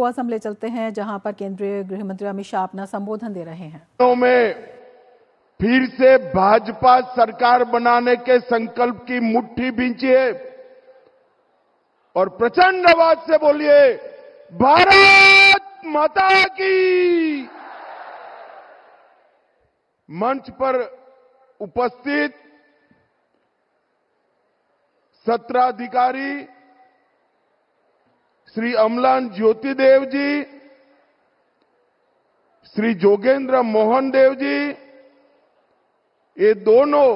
Assembly चलते हैं जहां पर केंद्रीय गृह मंत्री अमित शाह अपना संबोधन दे रहे हैं। में फिर से भाजपा सरकार बनाने के संकल्प की मुट्ठी भींचिए और प्रचंड आवाज से बोलिए, भारत माता की। मंच पर उपस्थित सत्राधिकारी श्री अमलान ज्योति देव जी, श्री जोगेंद्र मोहन देव जी, ये दोनों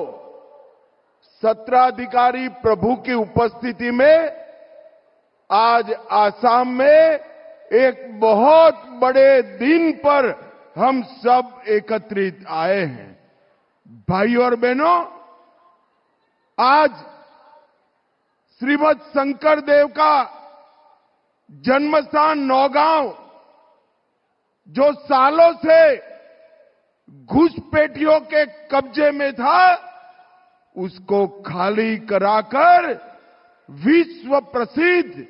सत्राधिकारी प्रभु की उपस्थिति में आज आसाम में एक बहुत बड़े दिन पर हम सब एकत्रित आए हैं। भाई और बहनों, आज श्रीमद शंकर देव का जन्मस्थान नौगांव, जो सालों से घुसपैठियों के कब्जे में था, उसको खाली कराकर विश्व प्रसिद्ध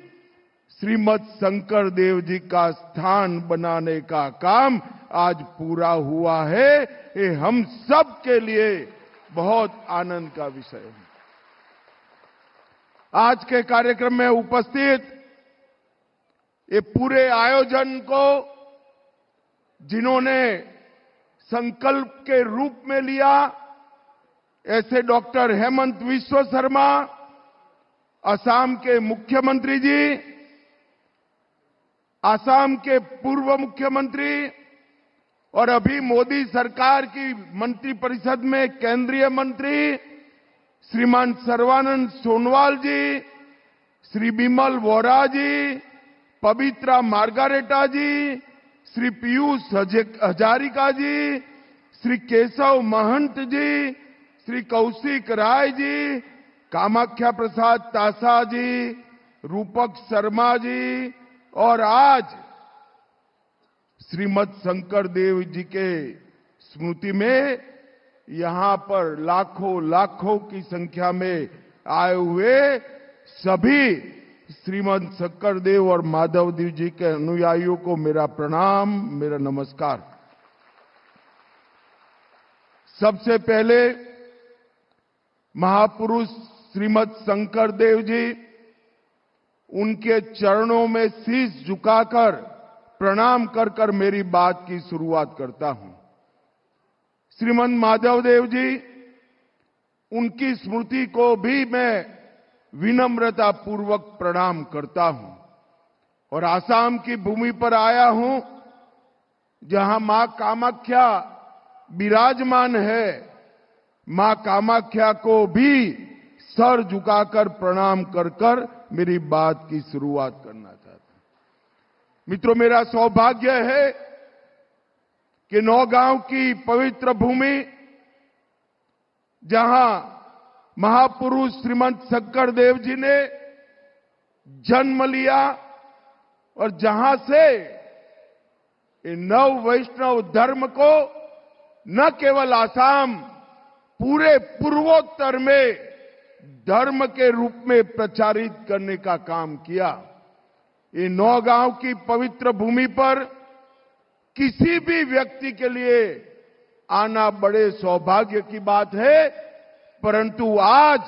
श्रीमद शंकर देव जी का स्थान बनाने का काम आज पूरा हुआ है। ये हम सब के लिए बहुत आनंद का विषय है। आज के कार्यक्रम में उपस्थित ये पूरे आयोजन को जिन्होंने संकल्प के रूप में लिया, ऐसे डॉक्टर हेमंत विश्व शर्मा, असम के मुख्यमंत्री जी, असम के पूर्व मुख्यमंत्री और अभी मोदी सरकार की मंत्रिपरिषद में केंद्रीय मंत्री श्रीमान सर्बानंद सोनोवाल जी, श्री बिमल वोरा जी, पवित्रा मार्गारेटा जी, श्री पीयूष हजारिका जी, श्री केशव महंत जी, श्री कौशिक राय जी, कामाख्या प्रसाद तासा जी, रूपक शर्मा जी, और आज श्रीमद शंकर देव जी के स्मृति में यहां पर लाखों की संख्या में आए हुए सभी श्रीमद शंकर देव और माधव देव जी के अनुयायियों को मेरा प्रणाम, मेरा नमस्कार। सबसे पहले महापुरुष श्रीमद शंकर देव जी, उनके चरणों में शीश झुकाकर प्रणाम कर मेरी बात की शुरुआत करता हूं। श्रीमद माधव देव जी, उनकी स्मृति को भी मैं विनम्रता पूर्वक प्रणाम करता हूं और आसाम की भूमि पर आया हूं, जहां मां कामाख्या विराजमान है। मां कामाख्या को भी सर झुकाकर प्रणाम कर मेरी बात की शुरुआत करना चाहता हूं। मित्रों, मेरा सौभाग्य है कि नौगांव की पवित्र भूमि, जहां महापुरुष श्रीमद शंकर देव जी ने जन्म लिया और जहां से नव वैष्णव धर्म को न केवल आसाम, पूरे पूर्वोत्तर में धर्म के रूप में प्रचारित करने का काम किया। ये नौगांव की पवित्र भूमि पर किसी भी व्यक्ति के लिए आना बड़े सौभाग्य की बात है, परंतु आज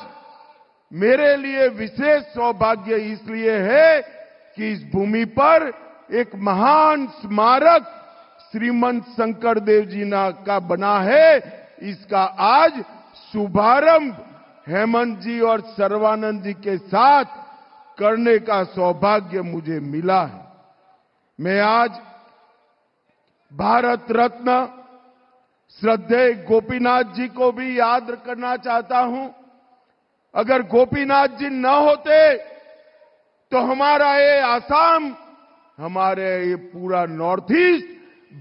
मेरे लिए विशेष सौभाग्य इसलिए है कि इस भूमि पर एक महान स्मारक श्रीमद शंकर देव जी का बना है। इसका आज शुभारंभ हेमंत जी और सर्बानंद जी के साथ करने का सौभाग्य मुझे मिला है। मैं आज भारत रत्न श्रद्धेय गोपीनाथ जी को भी याद करना चाहता हूं। अगर गोपीनाथ जी न होते तो हमारा ये आसाम, हमारे ये पूरा नॉर्थ ईस्ट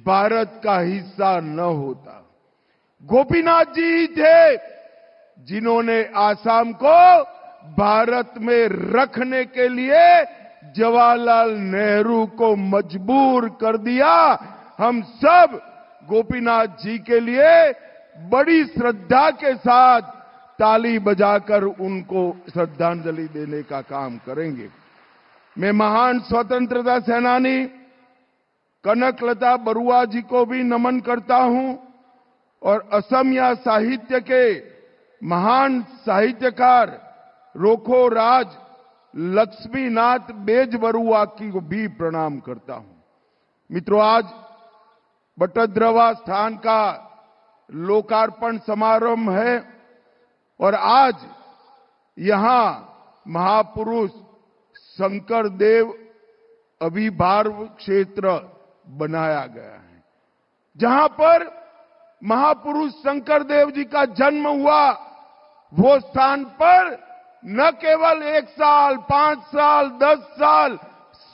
भारत का हिस्सा न होता। गोपीनाथ जी ही थे जिन्होंने आसाम को भारत में रखने के लिए जवाहरलाल नेहरू को मजबूर कर दिया। हम सब गोपीनाथ जी के लिए बड़ी श्रद्धा के साथ ताली बजाकर उनको श्रद्धांजलि देने का काम करेंगे। मैं महान स्वतंत्रता सेनानी कनकलता बरुआ जी को भी नमन करता हूं और असमिया साहित्य के महान साहित्यकार रोखो राज लक्ष्मीनाथ बेजबरुआ की को भी प्रणाम करता हूं। मित्रों, आज बटद्रवा स्थान का लोकार्पण समारोह है और आज यहां महापुरुष शंकर देव अभिभार्व क्षेत्र बनाया गया है, जहां पर महापुरुष शंकर देव जी का जन्म हुआ। वो स्थान पर न केवल 1 साल, 5 साल, 10 साल,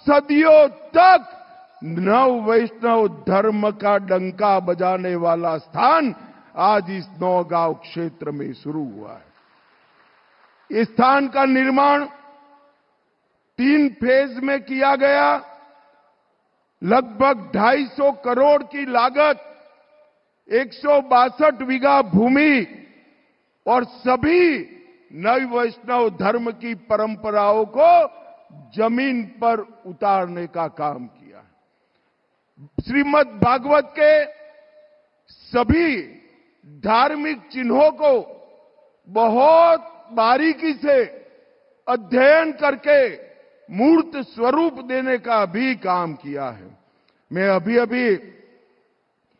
सदियों तक नव वैष्णव धर्म का डंका बजाने वाला स्थान आज इस नौगांव क्षेत्र में शुरू हुआ है। इस स्थान का निर्माण 3 फेज में किया गया। लगभग 250 करोड़ की लागत, 162 बीघा भूमि और सभी नव वैष्णव धर्म की परंपराओं को जमीन पर उतारने का काम किया। श्रीमद् भागवत के सभी धार्मिक चिन्हों को बहुत बारीकी से अध्ययन करके मूर्त स्वरूप देने का भी काम किया है। मैं अभी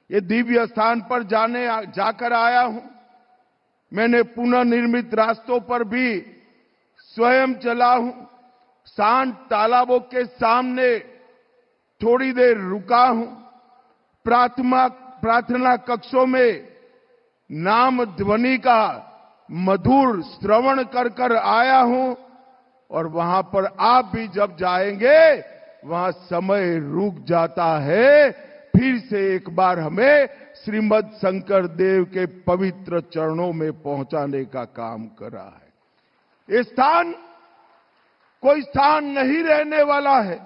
ये दिव्य स्थान पर जाकर आया हूं। मैंने पुनर्निर्मित रास्तों पर भी स्वयं चला हूं। शांत तालाबों के सामने थोड़ी देर रुका हूं। प्रार्थना कक्षों में नाम ध्वनि का मधुर श्रवण कर आया हूं और वहां पर आप भी जब जाएंगे वहां समय रुक जाता है। फिर से एक बार हमें श्रीमद् शंकर देव के पवित्र चरणों में पहुंचाने का काम करा है। ये स्थान कोई स्थान नहीं रहने वाला है।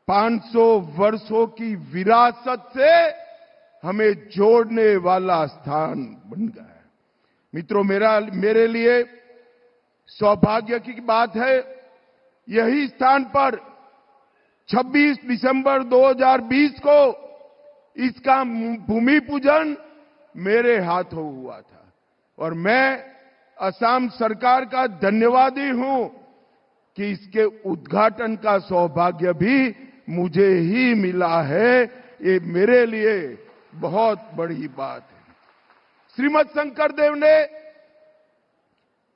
500 वर्षों की विरासत से हमें जोड़ने वाला स्थान बन गया है। मित्रों, मेरे लिए सौभाग्य की बात है, यही स्थान पर 26 दिसंबर 2020 को इसका भूमि पूजन मेरे हाथों हुआ था और मैं असम सरकार का धन्यवादी हूं कि इसके उद्घाटन का सौभाग्य भी मुझे ही मिला है। ये मेरे लिए बहुत बड़ी बात है। श्रीमद् शंकर देव ने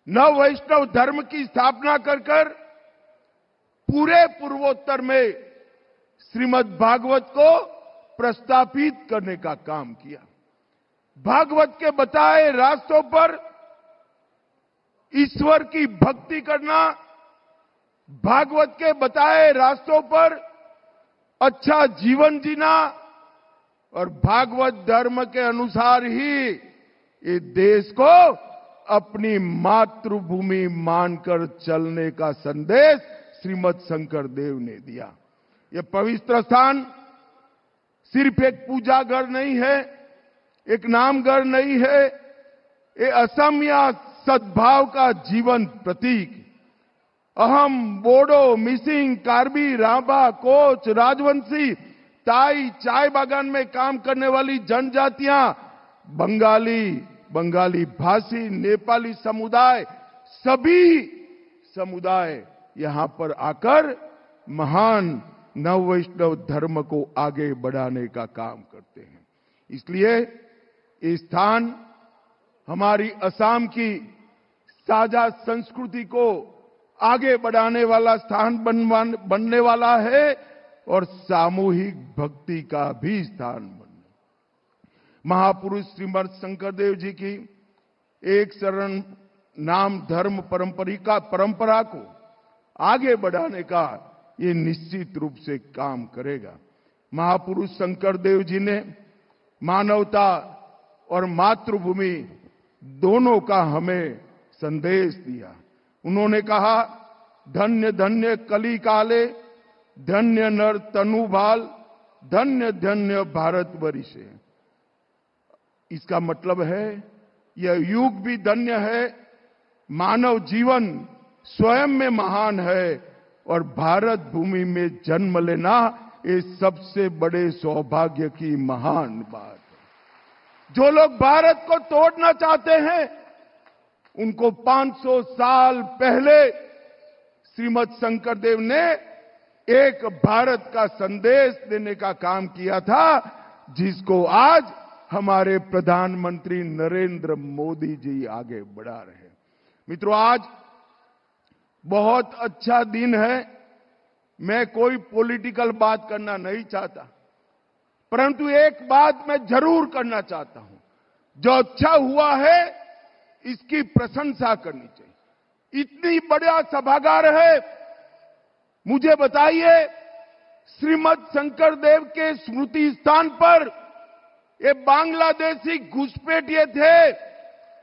नव वैष्णव धर्म की स्थापना कर पूरे पूर्वोत्तर में श्रीमद् भागवत को प्रस्थापित करने का काम किया। भागवत के बताए रास्तों पर ईश्वर की भक्ति करना, भागवत के बताए रास्तों पर अच्छा जीवन जीना और भागवत धर्म के अनुसार ही इस देश को अपनी मातृभूमि मानकर चलने का संदेश श्रीमद् शंकर देव ने दिया। यह पवित्र स्थान सिर्फ एक पूजा घर नहीं है, एक नाम घर नहीं है, ये असमिया सद्भाव का जीवन प्रतीक। अहम, बोडो, मिसिंग, कार्बी, राभा, कोच, राजवंशी, ताई, चाय बागान में काम करने वाली जनजातियां, बंगाली भाषी, नेपाली समुदाय, सभी समुदाय यहां पर आकर महान नव वैष्णव धर्म को आगे बढ़ाने का काम करते हैं। इसलिए ये स्थान हमारी असम की साझा संस्कृति को आगे बढ़ाने वाला स्थान बनने वाला है और सामूहिक भक्ति का भी स्थान बनने। महापुरुष श्रीमद् शंकर देव जी की एक शरण नाम धर्म परंपरा को आगे बढ़ाने का ये निश्चित रूप से काम करेगा। महापुरुष शंकर देव जी ने मानवता और मातृभूमि दोनों का हमें संदेश दिया। उन्होंने कहा, धन्य धन्य कली काले, धन्य नर तनुभाल, धन्य धन्य भारत वर्षे। इसका मतलब है यह युग भी धन्य है, मानव जीवन स्वयं में महान है और भारत भूमि में जन्म लेना ये सबसे बड़े सौभाग्य की महान बात है। जो लोग भारत को तोड़ना चाहते हैं, उनको 500 साल पहले श्रीमद शंकरदेव ने एक भारत का संदेश देने का काम किया था, जिसको आज हमारे प्रधानमंत्री नरेंद्र मोदी जी आगे बढ़ा रहे हैं। मित्रों, आज बहुत अच्छा दिन है। मैं कोई पॉलिटिकल बात करना नहीं चाहता, परंतु एक बात मैं जरूर करना चाहता हूं। जो अच्छा हुआ है, इसकी प्रशंसा करनी चाहिए। इतनी बड़ा सभागार है। मुझे बताइए, श्रीमद शंकरदेव के स्मृति स्थान पर ये बांग्लादेशी घुसपैठिए थे,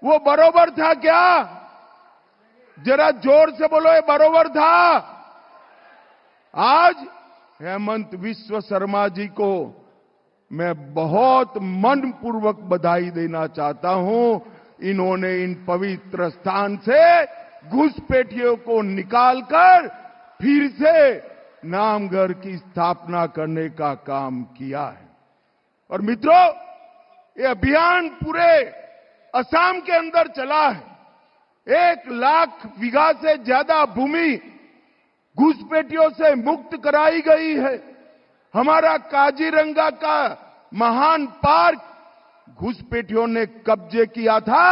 वो बरोबर था क्या? जरा जोर से बोलो, ये बरोबर था? आज हेमंत विश्व शर्मा जी को मैं बहुत मनपूर्वक बधाई देना चाहता हूं। इन्होंने इन पवित्र स्थान से घुसपैठियों को निकालकर फिर से नामघर की स्थापना करने का काम किया है। और मित्रों, ये अभियान पूरे असम के अंदर चला है। 1 लाख बीघा से ज्यादा भूमि घुसपैठियों से मुक्त कराई गई है। हमारा काजीरंगा का महान पार्क घुसपैठियों ने कब्जे किया था,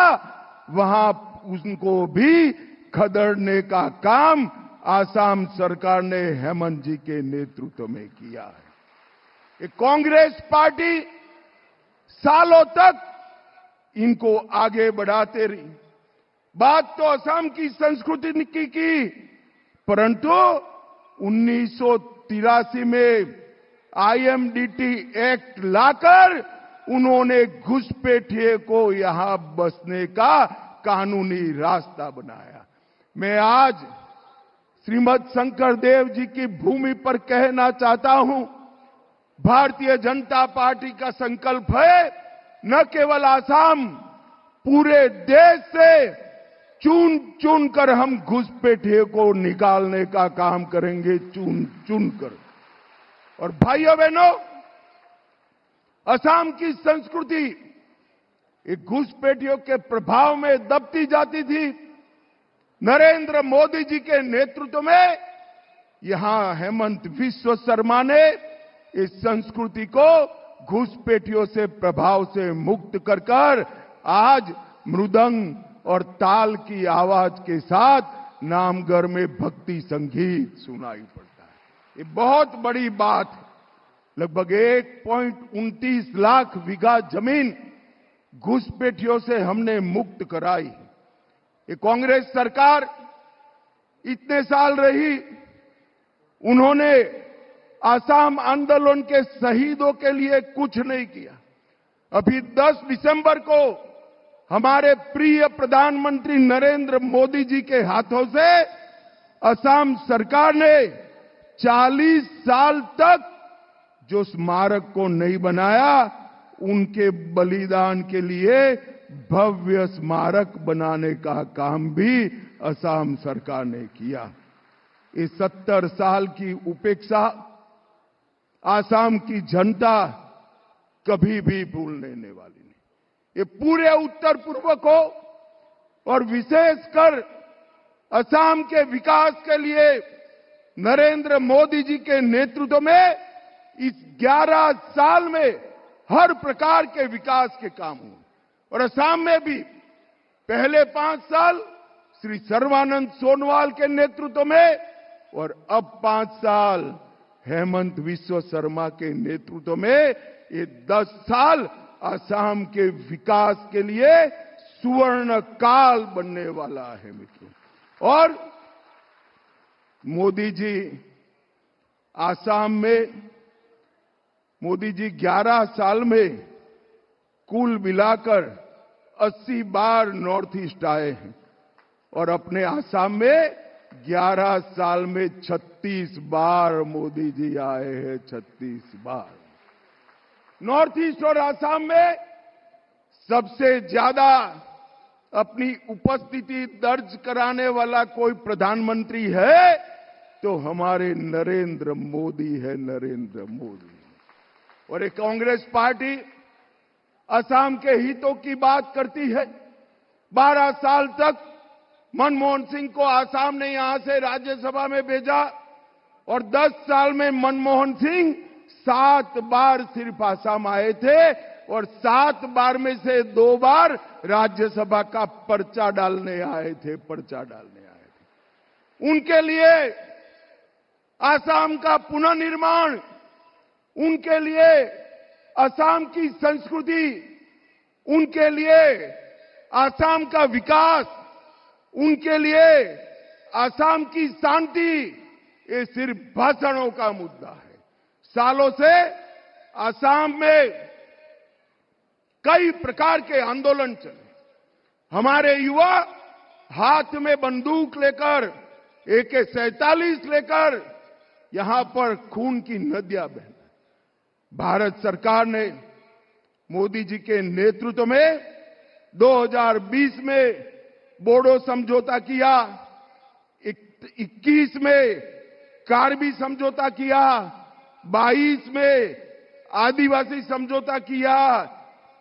वहां उनको भी खदेड़ने का काम आसाम सरकार ने हेमंत जी के नेतृत्व में किया है। ये कांग्रेस पार्टी सालों तक इनको आगे बढ़ाते रही। बात तो असम की संस्कृति की, परंतु 1983 में IMDT एक्ट लाकर उन्होंने घुसपैठिए को यहां बसने का कानूनी रास्ता बनाया। मैं आज श्रीमद शंकरदेव जी की भूमि पर कहना चाहता हूं, भारतीय जनता पार्टी का संकल्प है, न केवल आसाम, पूरे देश से चुन चुन कर हम घुसपैठिए को निकालने का काम करेंगे, चुन चुन कर। और भाइयों बहनों, असम की संस्कृति एक घुसपैठियों के प्रभाव में दबती जाती थी। नरेंद्र मोदी जी के नेतृत्व में यहां हेमंत विश्व शर्मा ने इस संस्कृति को घुसपैठियों से प्रभाव से मुक्त कर आज मृदंग और ताल की आवाज के साथ नामघर में भक्ति संगीत सुनाई पड़ता है। ये बहुत बड़ी बात है। लगभग 1.29 लाख बीघा जमीन घुसपैठियों से हमने मुक्त कराई। ये कांग्रेस सरकार इतने साल रही, उन्होंने आसाम आंदोलन के शहीदों के लिए कुछ नहीं किया। अभी 10 दिसंबर को हमारे प्रिय प्रधानमंत्री नरेंद्र मोदी जी के हाथों से असम सरकार ने 40 साल तक जो स्मारक को नहीं बनाया, उनके बलिदान के लिए भव्य स्मारक बनाने का काम भी असम सरकार ने किया। इस 70 साल की उपेक्षा आसाम की जनता कभी भी भूलने वाली नहीं। ये पूरे उत्तर पूर्व को और विशेषकर असम के विकास के लिए नरेंद्र मोदी जी के नेतृत्व में इस 11 साल में हर प्रकार के विकास के काम हुए। और असम में भी पहले 5 साल श्री सर्बानंद सोनोवाल के नेतृत्व में और अब 5 साल हेमंत विश्व शर्मा के नेतृत्व में, ये 10 साल असम के विकास के लिए सुवर्ण काल बनने वाला है मित्रों। और मोदी जी असम में, मोदी जी 11 साल में कुल मिलाकर 80 बार नॉर्थ ईस्ट आए हैं और अपने असम में 11 साल में 36 बार मोदी जी आए हैं। 36 बार नॉर्थ ईस्ट और असम में सबसे ज्यादा अपनी उपस्थिति दर्ज कराने वाला कोई प्रधानमंत्री है तो हमारे नरेंद्र मोदी है, नरेंद्र मोदी। और ये कांग्रेस पार्टी असम के हितों की बात करती है। 12 साल तक मनमोहन सिंह को असम ने यहां से राज्यसभा में भेजा और 10 साल में मनमोहन सिंह 7 बार सिर्फ असम आए थे और 7 बार में से 2 बार राज्यसभा का पर्चा डालने आए थे, पर्चा डालने आए थे। उनके लिए असम का पुनर्निर्माण, उनके लिए असम की संस्कृति, उनके लिए असम का विकास, उनके लिए असम की शांति, ये सिर्फ भाषणों का मुद्दा है। सालों से असम में कई प्रकार के आंदोलन चले। हमारे युवा हाथ में बंदूक लेकर, AK-47 लेकर यहां पर खून की नदियां बह रही। भारत सरकार ने मोदी जी के नेतृत्व में 2020 में बोडो समझौता किया, 21 में कार्बी समझौता किया, 22 में आदिवासी समझौता किया,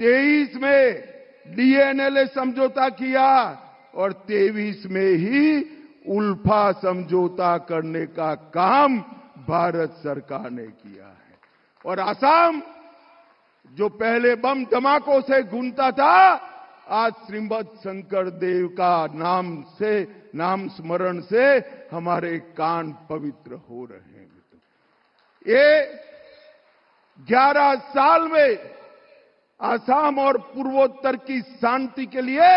23 में DNLA समझौता किया और 23 में ही उल्फा समझौता करने का काम भारत सरकार ने किया है। और असम जो पहले बम धमाकों से गूंजता था, आज श्रीमद शंकर देव का नाम स्मरण से हमारे कान पवित्र हो रहे हैं। ये 11 साल में असम और पूर्वोत्तर की शांति के लिए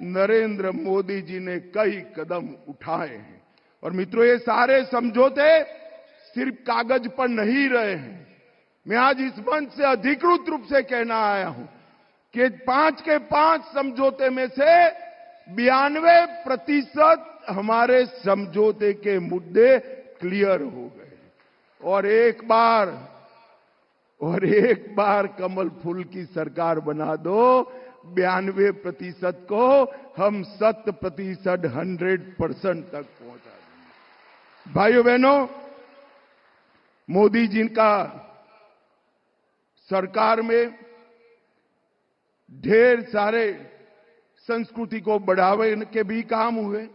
नरेंद्र मोदी जी ने कई कदम उठाए हैं। और मित्रों, ये सारे समझौते सिर्फ कागज पर नहीं रहे हैं। मैं आज इस मंच से अधिकृत रूप से कहना आया हूं कि 5 के 5 समझौते में से 92% हमारे समझौते के मुद्दे क्लियर हो गए। और एक बार कमल फूल की सरकार बना दो, 92% को हम 100% 100% तक पहुंचा देंगे। भाइयों बहनों, मोदी जी का सरकार में ढेर सारे संस्कृति को बढ़ावे के भी काम हुए।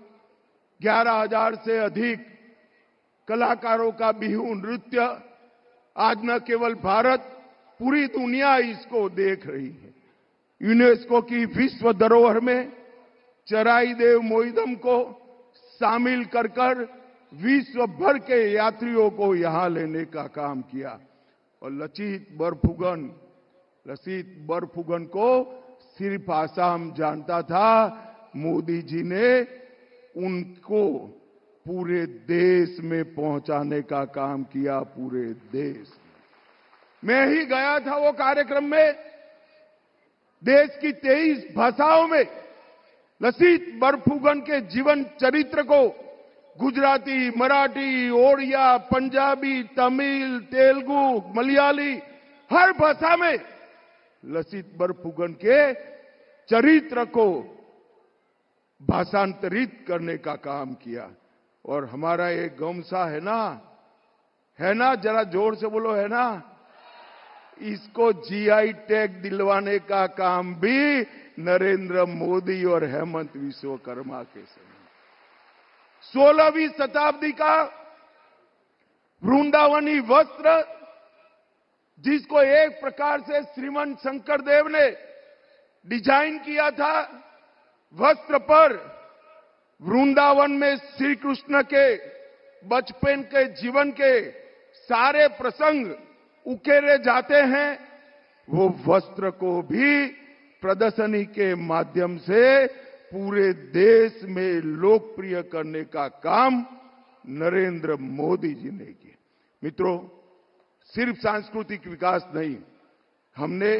11,000 से अधिक कलाकारों का बिहू नृत्य आज न केवल भारत, पूरी दुनिया इसको देख रही है। यूनेस्को की विश्व धरोहर में चराई देव मोइदम को शामिल कर विश्व भर के यात्रियों को यहां लेने का काम किया। और लचित बरफुगन को सिर्फ आसाम जानता था, मोदी जी ने उनको पूरे देश में पहुंचाने का काम किया, पूरे देश में। मैं ही गया था वो कार्यक्रम में। देश की 23 भाषाओं में लचित बरफुगन के जीवन चरित्र को गुजराती, मराठी, ओडिया, पंजाबी, तमिल, तेलुगु, मलयाली, हर भाषा में लचित बरफुगन के चरित्र को भाषांतरित करने का काम किया। और हमारा एक गौमसा है ना, जरा जोर से बोलो, है ना, इसको GI टैग दिलवाने का काम भी नरेंद्र मोदी और हेमंत विश्वकर्मा के समय। 16वीं शताब्दी का वृंदावनी वस्त्र, जिसको एक प्रकार से श्रीमन शंकर देव ने डिजाइन किया था, वस्त्र पर वृंदावन में श्री कृष्ण के बचपन के जीवन के सारे प्रसंग उकेरे जाते हैं। वो वस्त्र को भी प्रदर्शनी के माध्यम से पूरे देश में लोकप्रिय करने का काम नरेंद्र मोदी जी ने किया। मित्रों, सिर्फ सांस्कृतिक विकास नहीं, हमने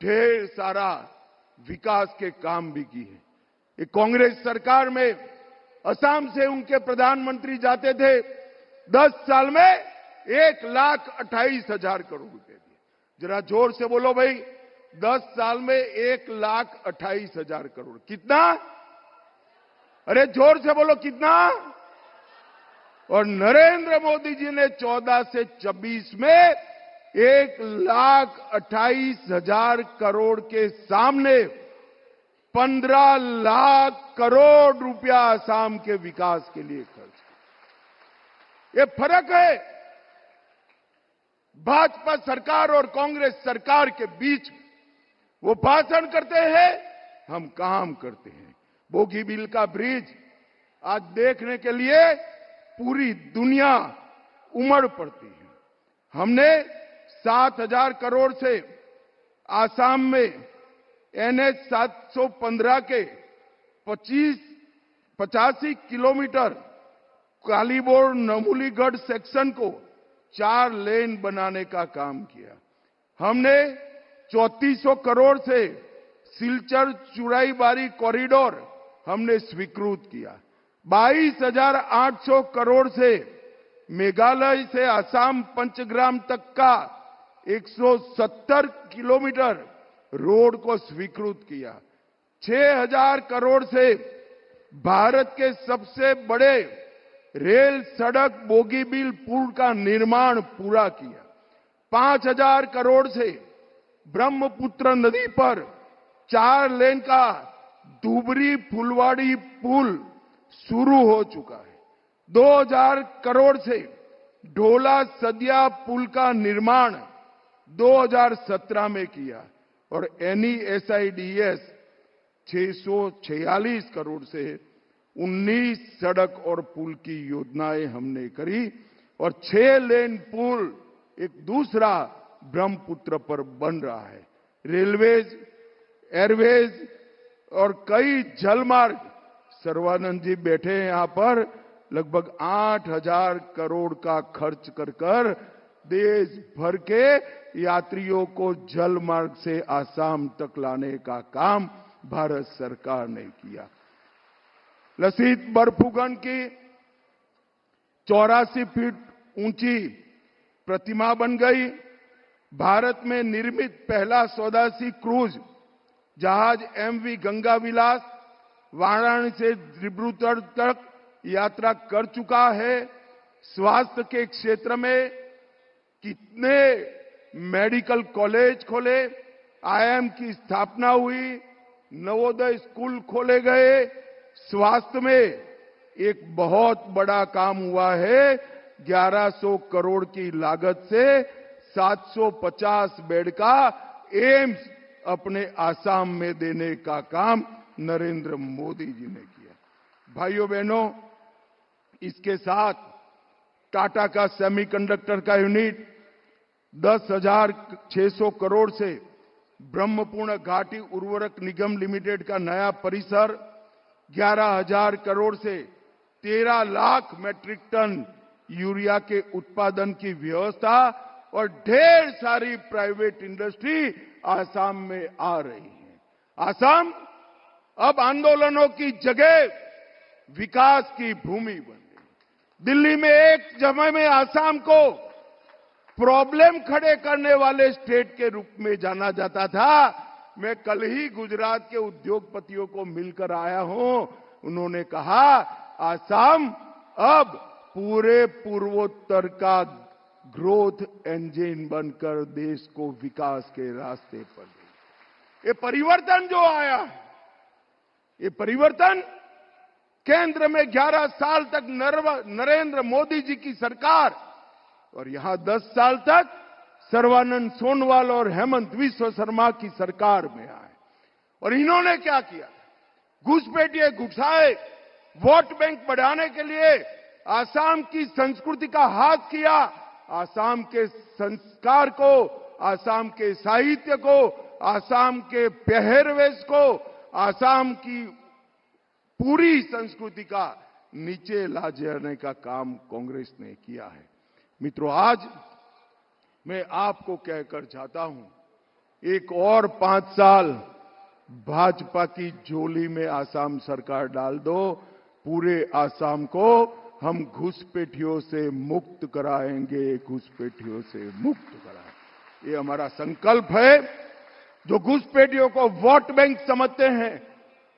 ढेर सारा विकास के काम भी किए हैं। एक कांग्रेस सरकार में असम से उनके प्रधानमंत्री जाते थे, 10 साल में 1,28,000 करोड़ रुपए दिए। जरा जोर से बोलो भाई, 10 साल में 1,28,000 करोड़। कितना? अरे जोर से बोलो, कितना? और नरेंद्र मोदी जी ने 14 से 26 में 1,28,000 करोड़ के सामने 15 लाख करोड़ रुपया असम के विकास के लिए खर्च किया। ये फर्क है भाजपा सरकार और कांग्रेस सरकार के बीच में। वो भाषण करते हैं, हम काम करते हैं। बोगीबील का ब्रिज आज देखने के लिए पूरी दुनिया उमड़ पड़ती है। हमने 7,000 करोड़ से आसाम में NH 715 के 85 किलोमीटर कालीबोर नमूलीगढ़ सेक्शन को 4 लेन बनाने का काम किया। हमने 3400 करोड़ से सिलचर चुराईबारी कॉरिडोर हमने स्वीकृत किया। 22,800 करोड़ से मेघालय से असम पंचग्राम तक का 170 किलोमीटर रोड को स्वीकृत किया। 6,000 करोड़ से भारत के सबसे बड़े रेल सड़क बोगीबील पुल का निर्माण पूरा किया। 5,000 करोड़ से ब्रह्मपुत्र नदी पर 4 लेन का धुबरी फुलवाड़ी पुल शुरू हो चुका है। 2,000 करोड़ से ढोला सदिया पुल का निर्माण 2017 में किया और NESIDS 646 करोड़ से 19 सड़क और पुल की योजनाएं हमने करी और 6 लेन पुल एक दूसरा ब्रह्मपुत्र पर बन रहा है। रेलवेज, एयरवेज और कई जलमार्ग, सर्वानंद जी बैठे हैं यहां पर, लगभग 8,000 करोड़ का खर्च कर देश भर के यात्रियों को जलमार्ग से आसाम तक लाने का काम भारत सरकार ने किया। लसित बरफुकन की 84 फीट ऊंची प्रतिमा बन गई। भारत में निर्मित पहला स्वदेशी क्रूज जहाज MV गंगा विलास वाराणसी से डिब्रूगढ़ तक यात्रा कर चुका है। स्वास्थ्य के क्षेत्र में कितने मेडिकल कॉलेज खोले, IIM की स्थापना हुई, नवोदय स्कूल खोले गए। स्वास्थ्य में एक बहुत बड़ा काम हुआ है। 1100 करोड़ की लागत से 750 बेड का एम्स अपने आसाम में देने का काम नरेंद्र मोदी जी ने किया। भाइयों बहनों, इसके साथ टाटा का सेमीकंडक्टर का यूनिट 10,600 करोड़ से ब्रह्मपुत्र घाटी उर्वरक निगम लिमिटेड का नया परिसर 11,000 करोड़ से 13 लाख मैट्रिक टन यूरिया के उत्पादन की व्यवस्था और ढेर सारी प्राइवेट इंडस्ट्री आसाम में आ रही है। आसाम अब आंदोलनों की जगह विकास की भूमि बन गई। दिल्ली में एक समय में आसाम को प्रॉब्लम खड़े करने वाले स्टेट के रूप में जाना जाता था। मैं कल ही गुजरात के उद्योगपतियों को मिलकर आया हूं। उन्होंने कहा आसाम अब पूरे पूर्वोत्तर का ग्रोथ इंजन बनकर देश को विकास के रास्ते पर ले। ये परिवर्तन जो आया है, ये परिवर्तन केंद्र में 11 साल तक नरेंद्र मोदी जी की सरकार और यहां 10 साल तक सर्बानंद सोनोवाल और हेमंत विश्व शर्मा की सरकार में आए। और इन्होंने क्या किया? घुसपैठिए घुसाए, वोट बैंक बढ़ाने के लिए आसाम की संस्कृति का हाथ किया। आसाम के संस्कार को, आसाम के साहित्य को, आसाम के पहरवेश को, आसाम की पूरी संस्कृति का नीचे ला जाने का काम कांग्रेस ने किया है। मित्रों, आज मैं आपको कहकर चाहता हूं, एक और 5 साल भाजपा की झोली में आसाम सरकार डाल दो, पूरे आसाम को हम घुसपैठियों से मुक्त कराएंगे, घुसपैठियों से मुक्त कराएंगे। ये हमारा संकल्प है। जो घुसपैठियों को वोट बैंक समझते हैं,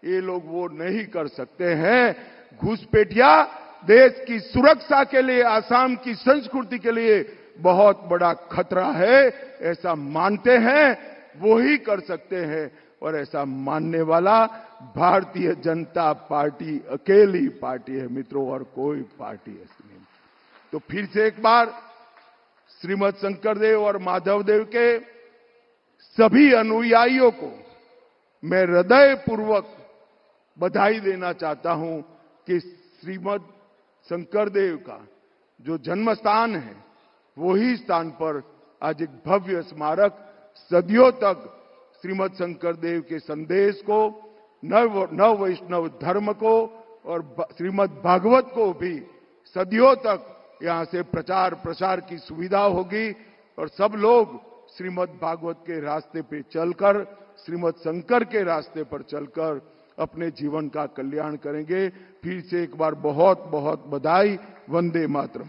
ये लोग वो नहीं कर सकते हैं। घुसपैठिया देश की सुरक्षा के लिए, आसाम की संस्कृति के लिए बहुत बड़ा खतरा है, ऐसा मानते हैं वो ही कर सकते हैं। और ऐसा मानने वाला भारतीय जनता पार्टी अकेली पार्टी है मित्रों, और कोई पार्टी ऐसी नहीं। तो फिर से एक बार श्रीमद शंकरदेव और माधवदेव के सभी अनुयायियों को मैं हृदय पूर्वक बधाई देना चाहता हूं कि श्रीमद शंकरदेव का जो जन्म स्थान है, वही स्थान पर आज एक भव्य स्मारक सदियों तक श्रीमद शंकरदेव के संदेश को, नव वैष्णव धर्म को और श्रीमद भागवत को भी सदियों तक यहां से प्रचार प्रसार की सुविधा होगी। और सब लोग श्रीमद भागवत के रास्ते पे चलकर, श्रीमद शंकर के रास्ते पर चलकर अपने जीवन का कल्याण करेंगे। फिर से एक बार बहुत बहुत बधाई। वंदे मातरम।